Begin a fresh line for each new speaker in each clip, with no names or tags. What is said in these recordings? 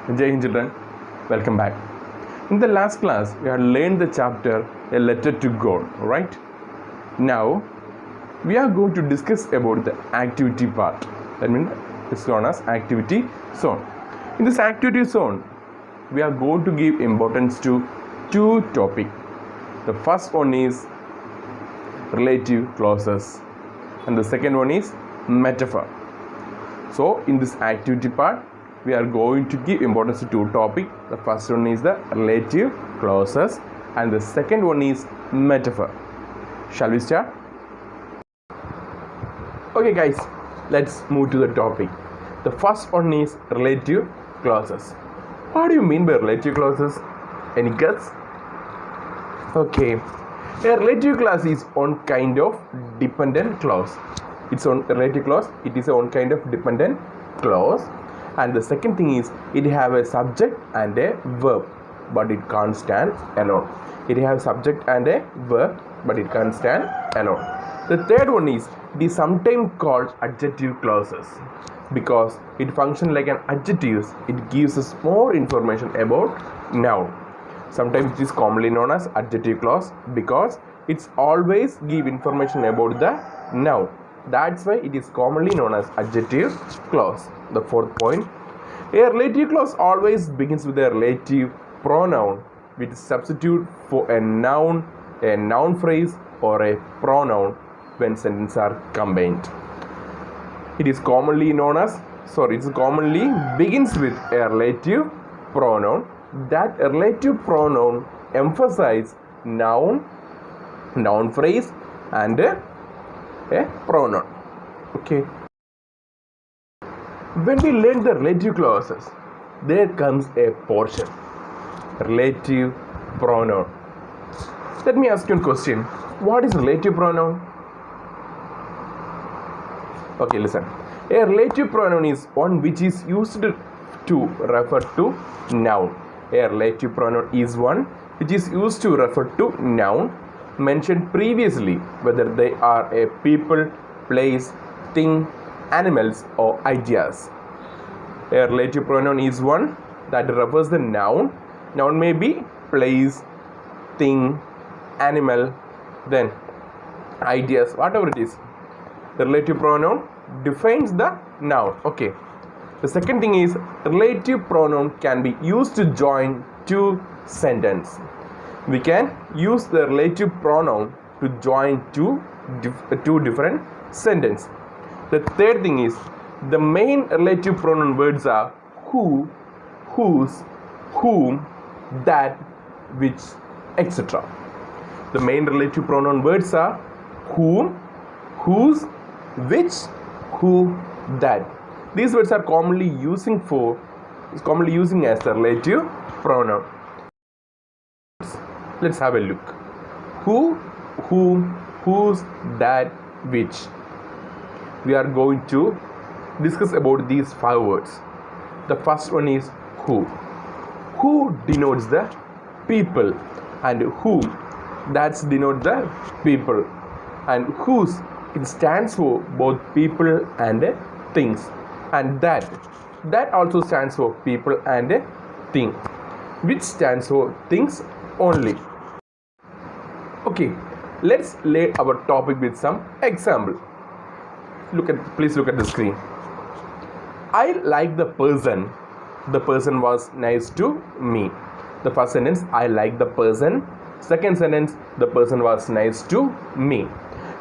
Jai Hind children, welcome back. In the last class, we had learned the chapter A Letter to God, right? Now, we are going to discuss about the activity part. That means it's known as activity zone. In this activity zone, we are going to give importance to two topics. The first one is relative clauses, and the second one is metaphor. So, in this activity part, we are going to give importance to two topics. The first one is the relative clauses, and the second one is metaphor. Shall we start? Okay, guys, let's move to the topic. The first one is relative clauses. What do you mean by relative clauses? Any guess? Okay, a relative clause is one kind of dependent clause. It's on relative clause. It is one kind of dependent clause. And the second thing is it have a subject and a verb, but it can't stand alone. It have subject and a verb, but it can't stand alone. The third one is it is sometimes called adjective clauses because it functions like an adjective. It gives us more information about noun. Sometimes it is commonly known as adjective clause because it's always give information about the noun. That's why it is commonly known as adjective clause. The fourth point, a relative clause always begins with a relative pronoun which substitute for a noun phrase or a pronoun when sentences are combined. It is commonly begins with a relative pronoun. That relative pronoun emphasize noun phrase and a pronoun. Okay. When we learn the relative clauses, there comes a portion, relative pronoun. Let me ask you a question. What is relative pronoun? Okay, listen. A relative pronoun is one which is used to refer to noun. A relative pronoun is one which is used to refer to noun mentioned previously, whether they are a people, place, thing, animals or ideas. A relative pronoun is one that refers the noun. Noun may be place, thing, animal, then ideas, whatever it is. The relative pronoun defines the noun. Okay. The second thing is relative pronoun can be used to join two sentences. We can use the relative pronoun to join two different sentences. The third thing is the main relative pronoun words are who, whose, whom, that, which, etc. The main relative pronoun words are whom, whose, which, who, that. These words are commonly using as the relative pronoun. Let's have a look. Who, whom, whose, that, which. We are going to discuss about these 5 words. The first one is who. Who denotes the people, and whom, that's denote the people, and whose, it stands for both people and things, and that also stands for people and thing, which stands for things only. Okay, let's lay our topic with some example. Please look at the screen. I like the person. The person was nice to me. The first sentence, I like the person. Second sentence, the person was nice to me.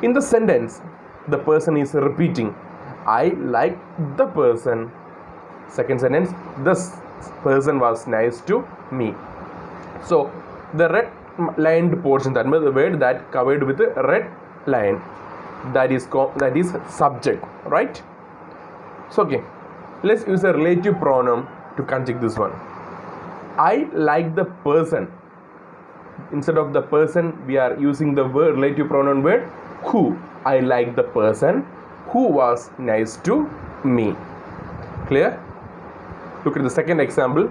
In the sentence, the person is repeating, I like the person. Second sentence, this person was nice to me. So the red lined portion, that means the word that covered with a red line, that is subject, right? So okay, let's use a relative pronoun to conjugate this one. I like the person. Instead of the person, we are using the word relative pronoun word who. I like the person who was nice to me. Clear? Look at the second example.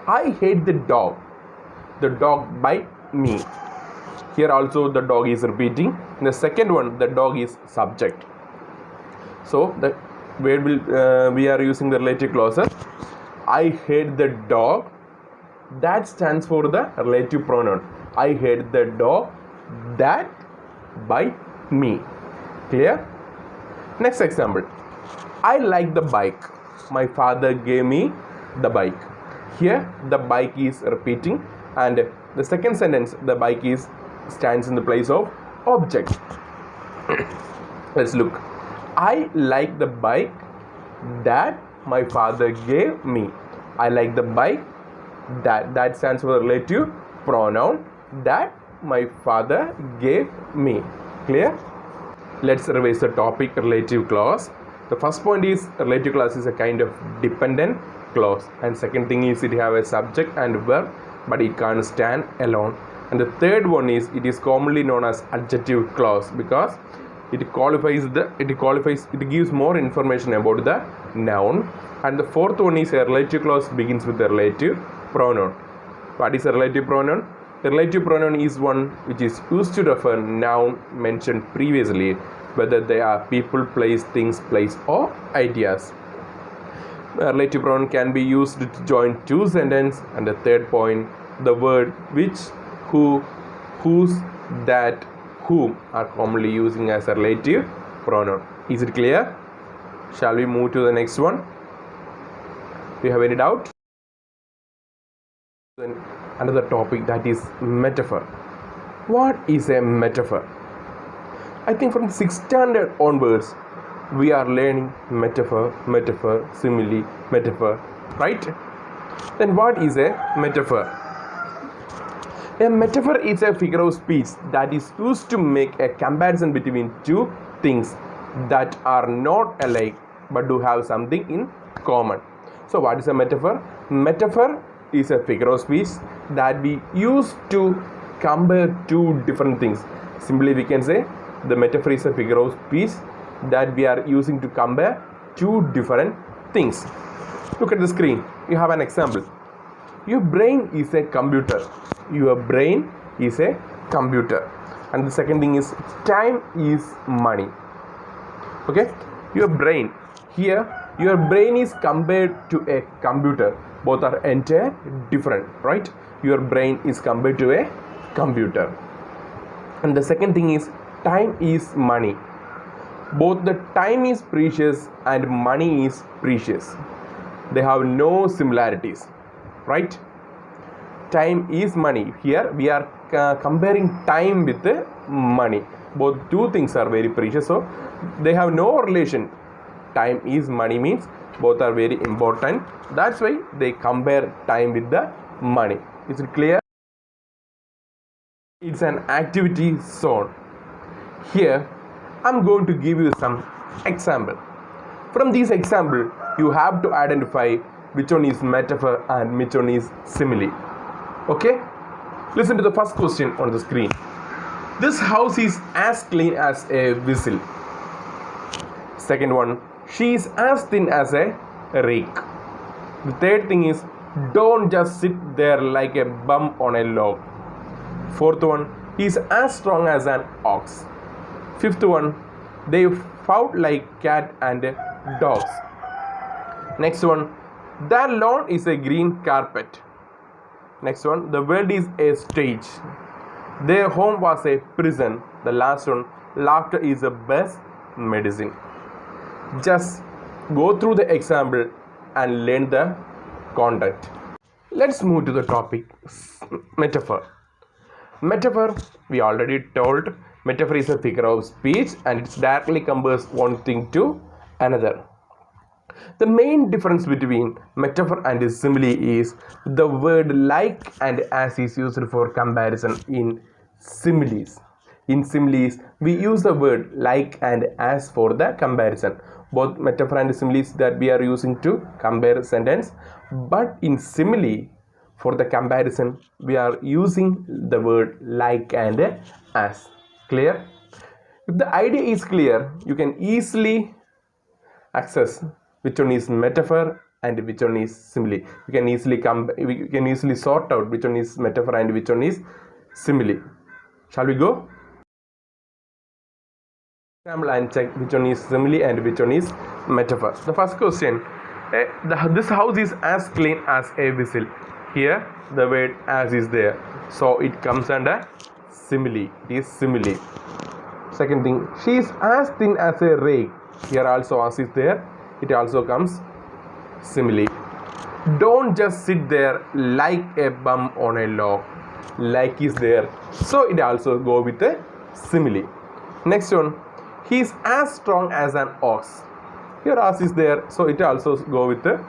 I hate the dog. The dog bite me. Here also the dog is repeating. In the second one, the dog is subject. So the where we are using the relative clauses. I hate the dog, that stands for the relative pronoun. I hate the dog that bite me. Clear? Next example. I like the bike. My father gave me the bike. Here the bike is repeating, and the second sentence the bike is stands in the place of object. Let's look. I like the bike that my father gave me. I like the bike that stands for the relative pronoun that my father gave me. Clear? Let's revise the topic relative clause. The first point is relative clause is a kind of dependent clause, and second thing is it have a subject and verb, but it can't stand alone. And the third one is it is commonly known as adjective clause because it gives more information about the noun. And the fourth one is a relative clause begins with a relative pronoun. What is a relative pronoun? A relative pronoun is one which is used to refer noun mentioned previously, whether they are people, place, things, place, or ideas. A relative pronoun can be used to join two sentences. And the third point, the word which, who, whose, that, whom are commonly using as a relative pronoun. Is it clear? Shall we move to the next one? Do you have any doubt? Then another topic, that is metaphor. What is a metaphor? I think from 6th standard onwards we are learning metaphor, simile, metaphor, right? Then what is a metaphor? A metaphor is a figure of speech that is used to make a comparison between two things that are not alike but do have something in common. So what is a metaphor? Metaphor is a figure of speech that we use to compare two different things. Simply we can say the metaphor is a figure of speech that we are using to compare two different things. Look at the screen. You have an example. Your brain is a computer. Your brain is a computer. And the second thing is time is money. Okay? Your brain. Here, your brain is compared to a computer. Both are entirely different, right? Your brain is compared to a computer. And the second thing is time is money. Both the time is precious and money is precious. They have no similarities, right? Time is money. Here we are comparing time with money. Both two things are very precious, so they have no relation. Time is money means both are very important. That's why they compare time with the money. Is it clear? It's an activity zone. Here I'm going to give you some example. From this example you have to identify which one is metaphor and which one is simile. Okay? Listen to the first question on the screen. This house is as clean as a whistle. Second one, she is as thin as a rake. The third thing is, don't just sit there like a bum on a log. Fourth one, he is as strong as an ox. Fifth one, they fought like cat and dogs. Next one, their lawn is a green carpet. Next one, the world is a stage. Their home was a prison. The last one, laughter is the best medicine. Just go through the example and learn the content. Let's move to the topic, metaphor. Metaphor, we already told, metaphor is a figure of speech and it directly compares one thing to another. The main difference between metaphor and simile is the word like and as is used for comparison in similes. In similes, we use the word like and as for the comparison. Both metaphor and similes that we are using to compare sentence, but in simile, for the comparison, we are using the word like and as. Clear? If the idea is clear, you can easily access which one is metaphor and which one is simile. You can easily sort out which one is metaphor and which one is simile. Shall we go? Example and check which one is simile and which one is metaphor. The first question, This house is as clean as a whistle. Here the word as is there, so it comes under simile. It is simile. Second thing, she is as thin as a rake. Here also as is there, it also comes simile. Don't just sit there like a bum on a log. Like is there, so it also go with a simile. Next one, he is as strong as an ox. Here as is there, so it also go with a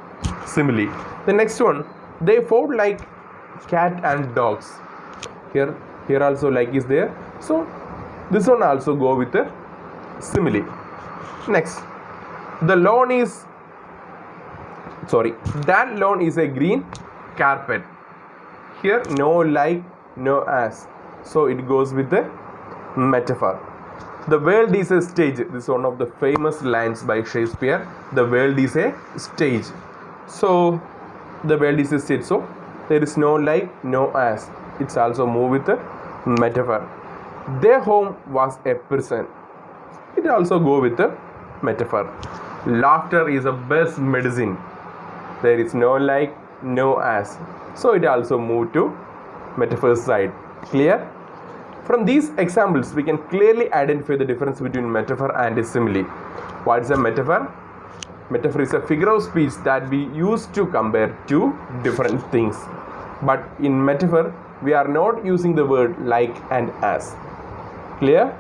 simile. The next one, they fought like cat and dogs. Here also like is there, so this one also go with a simile. Next, that lawn is a green carpet. Here no like, no as, so it goes with the metaphor. The world is a stage. This is one of the famous lines by Shakespeare. The world is a stage. So the world is a stage, so there is no like, no as. It's also move with the metaphor. Their home was a prison. It also go with the metaphor. Laughter is the best medicine. There is no like, no as, so it also move to metaphor side. Clear? From these examples, we can clearly identify the difference between metaphor and a simile. What is a metaphor? Metaphor is a figure of speech that we use to compare two different things. But in metaphor, we are not using the word like and as. Clear?